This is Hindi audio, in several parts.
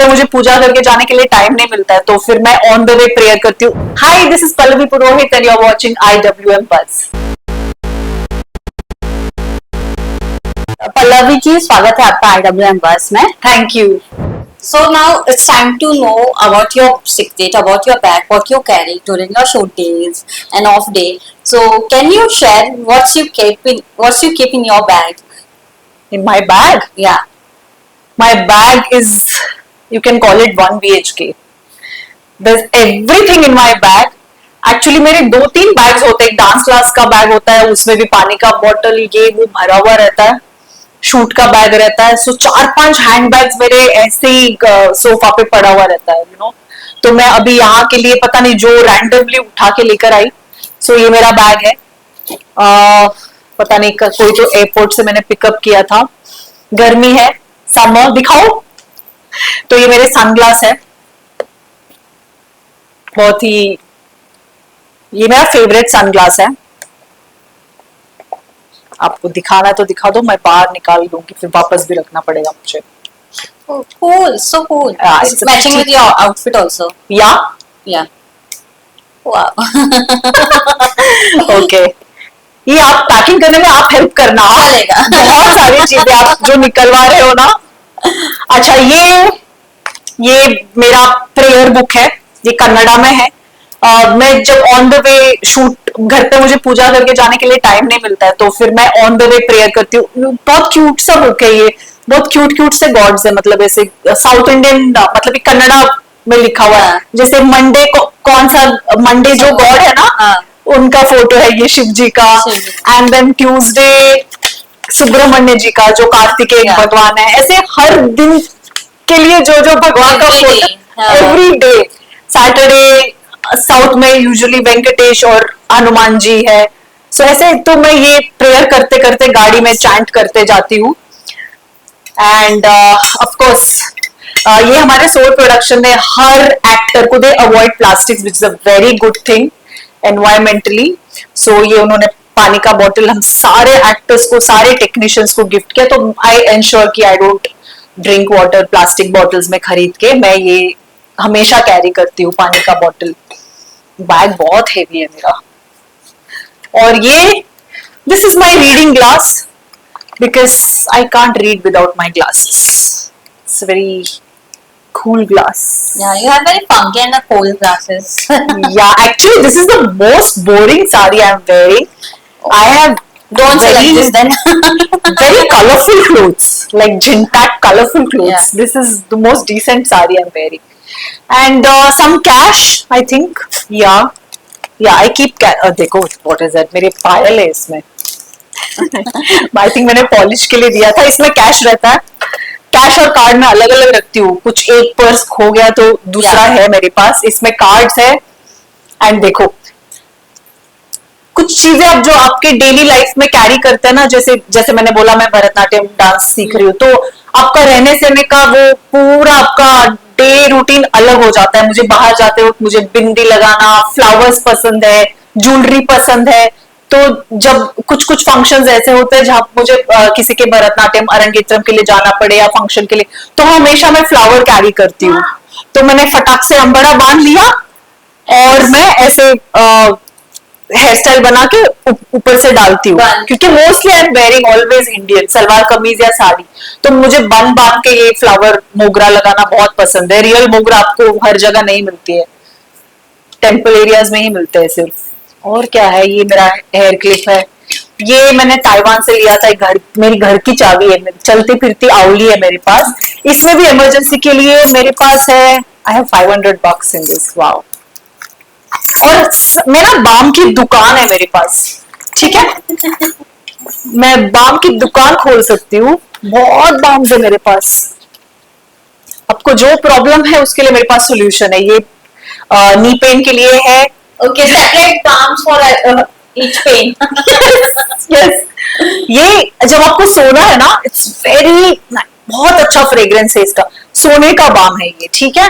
मुझे पूजा करके जाने के लिए टाइम नहीं मिलता है, तो फिर मैं ऑन द वे प्रेयर करती हूँ. Hi, this is Pallavi Purohit and you are watching IWM buzz. Pallavi ji, स्वागत है आपका IWM बस में. Thank you. So now it's time to know about your sick date, about your bag, what you carry during your shoot days and off day. So can you share what you keep in your bag? In my bag? Yeah. My bag is, you can call it 1 BHK. There's everything in my bag. Actually मेरे 2-3 बैग्स होते हैं. एक डांस क्लास का बैग होता है, उसमें भी पानी का बॉटल ये वो भरा हुआ रहता है. शूट का बैग रहता है. सो 4-5 हैंड बैग्स मेरे ऐसे ही सोफा पे पड़ा हुआ रहता है, तो मैं अभी यहाँ के लिए पता नहीं जो रैंडमली उठा के लेकर आई. सो ये मेरा बैग है. पता नहीं कोई तो एयरपोर्ट से मैंने पिकअप किया था. गर्मी है, समर. दिखाओ. तो ये मेरे सनग्लास है. बहुत ही, ये मेरा फेवरेट सनग्लास है. आपको दिखाना है तो दिखा दो, मैं बाहर निकाल दूंगी, फिर वापस भी रखना पड़ेगा मुझे. Oh, cool, so cool. It's matching with your outfit also. Yeah. Yeah. Wow. Okay. ये आप पैकिंग करने में आप हेल्प करना. चलेगा. बहुत सारी चीजें आप जो निकलवा रहे हो ना. अच्छा, ये मेरा प्रेयर बुक है. ये कन्नड़ा में है. मैं जब ऑन द वे शूट, घर पे मुझे पूजा करके जाने के लिए टाइम नहीं मिलता है, तो फिर मैं ऑन द वे प्रेयर करती हूँ. बहुत क्यूट सा बुक है ये. बहुत क्यूट से गॉड्स है, मतलब ऐसे साउथ इंडियन, मतलब कन्नड़ा में लिखा हुआ है. जैसे मंडे कौन सा मंडे जो गॉड है ना, उनका फोटो है ये शिव जी का. एंड देन ट्यूसडे सुब्रमण्य जी का, जो कार्तिकेय भगवान है. ऐसे हर दिन के लिए जो भगवान का photo. Every day. Saturday south में यूजुअली वेंकटेश और हनुमान जी है. सो ऐसे तो मैं ये प्रेयर करते करते गाड़ी में चैंट करते जाती हूँ. एंड ऑफ कोर्स ये हमारे सोल प्रोडक्शन में हर एक्टर को they avoid plastics, which is a very good thing environmentally. So ये उन्होंने पानी का बॉटल हम सारे एक्टर्स को, सारे टेक्नीशियंस को गिफ्ट किया. तो आई एंश्योर कि I don't drink water plastic bottles में खरीद के. मैं ये हमेशा कैरी करती हूँ पानी का बॉटल. बैग बहुत हेवी है मेरा. और ये, this is my reading glass, because I can't read without my glasses. It's a very cool glass. Yeah, you have very funky and cool glasses. Yeah, actually this is the most boring sari I'm wearing. I have Don't say like this then. very colorful clothes, like gin-pack colorful clothes. Yeah. This is the most decent sari I'm wearing. And some cash, I think. Yeah, I keep देखो, what is that? मेरे पायल है इसमें. आई थिंक मैंने पॉलिश के लिए दिया था. इसमें कैश रहता है. कैश और कार्ड में अलग अलग रखती हूँ. कुछ एक पर्स खो गया तो दूसरा है मेरे पास. इसमें कार्ड्स है. एंड देखो, कुछ चीजें अब जो आपके डेली लाइफ में कैरी करते हैं ना, जैसे मैंने बोला मैं भरतनाट्यम डांस सीख रही हूँ, तो आपका रहने सहने का वो पूरा आपका डे रूटीन अलग हो जाता है. मुझे बाहर जाते वक्त मुझे बिंदी लगाना, फ्लावर्स पसंद है, ज्वेलरी पसंद है. तो जब कुछ फंक्शंस ऐसे होते हैं जहां मुझे किसी के भरतनाट्यम अरंगेत्रम के लिए जाना पड़े या फंक्शन के लिए, तो हमेशा मैं फ्लावर कैरी करती हूँ. तो मैंने फटाक से अंबड़ा बांध लिया और मैं ऐसे हेयर स्टाइल बना के ऊपर से डालती हूँ. क्योंकि mostly I am wearing always Indian salwar kameez या साड़ी, तो मुझे बन बांध के ये फ्लावर मोगरा लगाना बहुत पसंद है. रियल मोगरा आपको हर जगह नहीं मिलती है, टेम्पल एरियाज में ही मिलते हैं सिर्फ. और क्या है, ये मेरा हेयर क्लिप है. ये मैंने ताइवान से लिया था. मेरी घर की चाबी है, चलती फिरती आउली है मेरे पास. इसमें भी इमरजेंसी के लिए मेरे पास है. I have $500 in this. Wow. और मेरा बाम की दुकान है मेरे पास. ठीक है, मैं बाम की दुकान खोल सकती हूँ. बहुत बाम है मेरे पास. आपको जो प्रॉब्लम है उसके लिए मेरे पास सोल्यूशन है. ये नी पेन के लिए है. Okay, separate balms for each pain. yes. ये जब आपको सोना है ना, इट्स वेरी, बहुत अच्छा फ्रेग्रेंस है इसका. सोने का बाम है ये. ठीक है,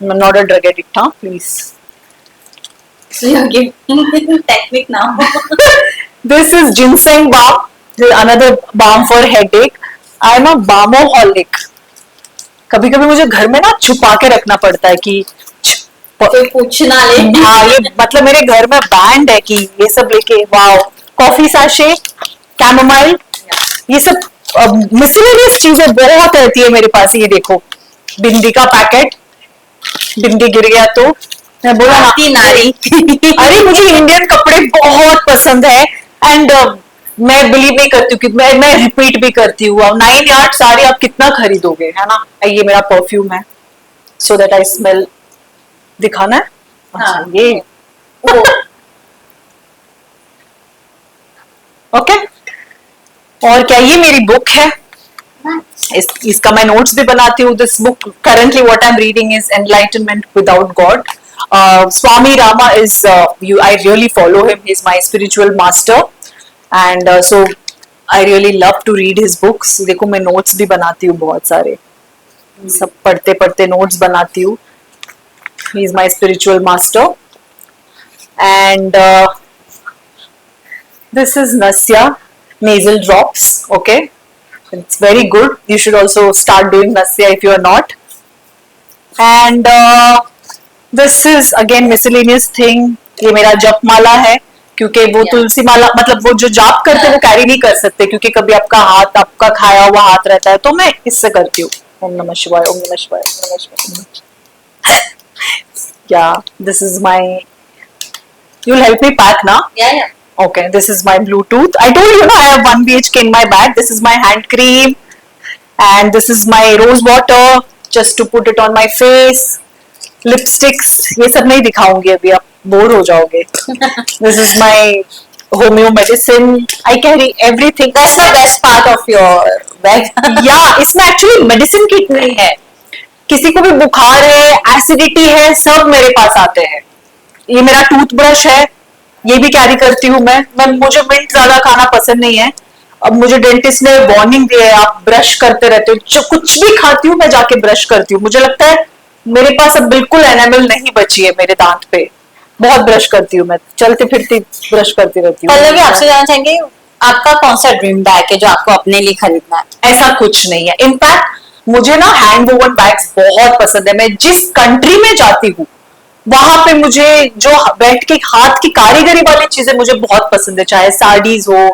नॉट अ ड्रग एडिक्ट. हाँ, please. So you're giving technique now. This is ginseng balm. This is another balm for headache. I am a balmoholic. कभी कभी मुझे घर में ना छुपा के रखना पड़ता है कि कोई पूछना ले। हाँ, ये मतलब मेरे घर में बैंड है कि ये सब लेके, वाओ, कॉफी साशे, कैमोमाइल, ये सब मिसलेनियस चीजें बहुत रहती है मेरे पास। ये देखो, बिंदी का पैकेट, बिंदी गिर गया तो मैं बोला ना, आती नारी। अरे मुझे इंडियन कपड़े बहुत पसंद है। एंड मैं बिलीव नहीं करती हूँ कि मैं रिपीट भी करती हूँ। 9 यार्ड साड़ी आप कितना खरीदोगे, है ना। ये मेरा परफ्यूम है, सो दैट आई स्मेल। दिखाना है? अच्छा, हाँ। ये वो ओके। और क्या, ये मेरी बुक है, इसका मैं नोट्स भी बनाती हूँ। This book currently what I'm reading is Enlightenment Without God. Swami Rama is I really follow him. He's my spiritual master, and so I really love to read his books. देखो, मैं नोट्स भी बनाती हूँ बहुत सारे, सब पढ़ते पढ़ते नोट्स बनाती हूँ। He is my spiritual master, and this is Nasya nasal drops. Okay, it's very good. You should also start doing Nasya if you are not. And this is again miscellaneous thing. ये मेरा जप माला है, क्योंकि वो Yeah. तुलसी माला, मतलब वो जो जाप करते हैं वो कैरी नहीं कर सकते, क्योंकि कभी आपका हाथ, आपका खाया हुआ हाथ रहता है, तो मैं इससे करती हूँ। ओम नमः शिवाय, ओम नमः शिवाय, ओम नमः शिवाय। Yeah, this is my. You'll help me pack now. yeah. Okay, this is my Bluetooth. I told you, I have 1 BHK in my bag. This is my hand cream, and this is my rose water just to put it on my face. Lipsticks, ये सब नहीं दिखाऊंगी अभी, आप बोर हो जाओगे। This is my homeo medicine. I carry everything. That's the best part of your bag. Yeah, इसमें एक्चुअली मेडिसिन किट नहीं है। किसी को भी बुखार है, एसिडिटी है, सब मेरे पास आते हैं। ये मेरा टूथब्रश है, ये भी कैरी करती हूँ मैं मुझे मिंट ज्यादा खाना पसंद नहीं है। अब मुझे डेंटिस्ट ने वार्निंग दी है, आप ब्रश करते रहते हो। जो कुछ भी खाती हूँ मैं जाके ब्रश करती हूँ। मुझे लगता है मेरे पास अब बिल्कुल एनामल नहीं बची है मेरे दांत पे। बहुत ब्रश करती हूँ मैं, चलती फिरती ब्रश करती रहती हूँ। पल्लवी, आपसे जानना चाहेंगे आपका कौन सा ड्रीम बैग है जो आपको अपने लिए खरीदना है? ऐसा कुछ नहीं है। इनफैक्ट मुझे ना हैंड वोवन बैग्स बहुत पसंद है। मैं जिस कंट्री में जाती हूँ वहां पे मुझे जो बैठ के हाथ की कारीगरी वाली चीजें मुझे बहुत पसंद है, चाहे साड़ीज हो,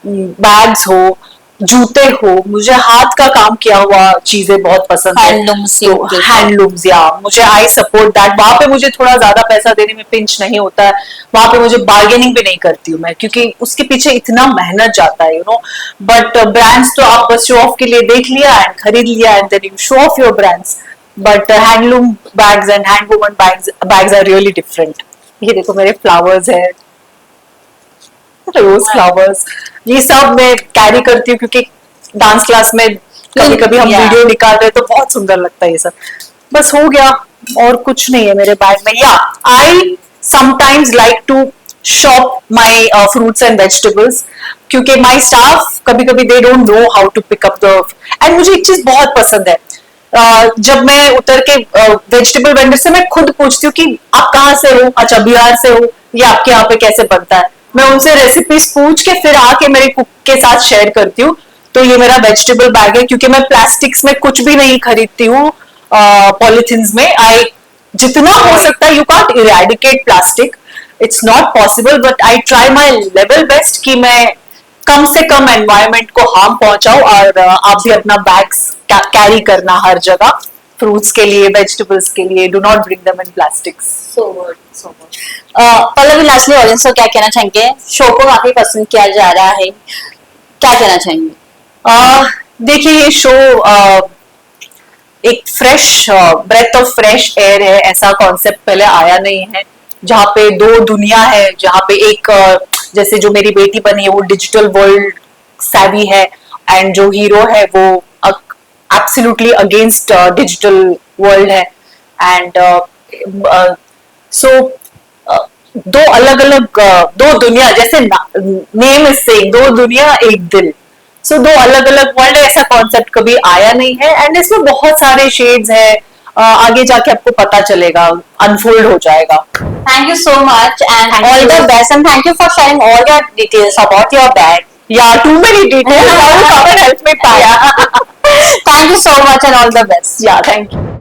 बैग्स हो, जूते हो, मुझे हाथ का काम किया हुआ चीजें बहुत पसंद है। Handlooms, हैंडलूम्स, या मुझे आई सपोर्ट दैट। वहां पे मुझे थोड़ा ज्यादा पैसा देने में पिंच नहीं होता है। वहां पे मुझे बार्गेनिंग भी नहीं करती हूँ मैं, क्योंकि उसके पीछे इतना मेहनत जाता है, बट ब्रांड्स तो आप बस शो ऑफ के लिए देख लिया एंड खरीद लिया and then you show off your brands. But handloom bags and hand woman bags are really different. ये देखो मेरे फ्लावर्स है, रोज फ्लावर्स, ये सब मैं कैरी करती हूँ, क्योंकि डांस क्लास में कभी कभी हम वीडियो निकालते हैं तो बहुत सुंदर लगता है ये सब। बस हो गया, और कुछ नहीं है मेरे बैग में। या I sometimes like to shop my fruits and vegetables, क्योंकि माई स्टाफ कभी कभी they don't know how to pick up the. And मुझे एक चीज बहुत पसंद है, जब मैं उतर के वेजिटेबल वेंडर से मैं खुद पूछती हूँ कि आप कहाँ से हो, अच्छा बिहार से हो, ये आपके यहाँ पे कैसे बनता है। मैं उनसे रेसिपीज पूछ के फिर आके मेरे कुक के साथ शेयर करती हूँ। तो ये मेरा वेजिटेबल बैग है, क्योंकि मैं प्लास्टिक्स में कुछ भी नहीं खरीदती हूँ। पॉलिथिन्स में आई जितना हो सकता है, you can't eradicate plastic, it's not possible, but I try my level best कि मैं कम से कम एनवायरमेंट को हार्म पहुंचाऊं। और आप भी अपना बैग्स कैरी करना हर जगह, फ्रूट्स के लिए, वेजिटेबल्स के लिए, do not bring them in plastics. So good, so good. Pallavi, lastly audience को क्या कहना चाहेंगे? शो को काफी पसंद किया जा रहा है, क्या कहना चाहेंगे? देखिए, ये शो एक fresh breath of fresh air है। ऐसा कॉन्सेप्ट पहले आया नहीं है, जहाँ पे दो दुनिया है, जहाँ पे एक जैसे जो मेरी बेटी बनी है वो डिजिटल वर्ल्ड savvy है, एंड जो हीरो है वो एब्सोल्युटली अगेंस्ट डिजिटल वर्ल्ड है। एंड सो दो अलग अलग दो दुनिया, जैसे नेम इज सेम, दो दुनिया एक दिल। सो दो अलग अलग वर्ल्ड है, ऐसा कॉन्सेप्ट कभी आया नहीं है। एंड इसमें बहुत सारे शेड्स है, आगे जाके आपको पता चलेगा, अनफोल्ड हो जाएगा। Thank you so much and Thank all you. the best, and thank you for sharing all your details about your bag. Yeah, too many details. I will come and help me pack. Yeah. Thank you so much and all the best. Yeah, thank you.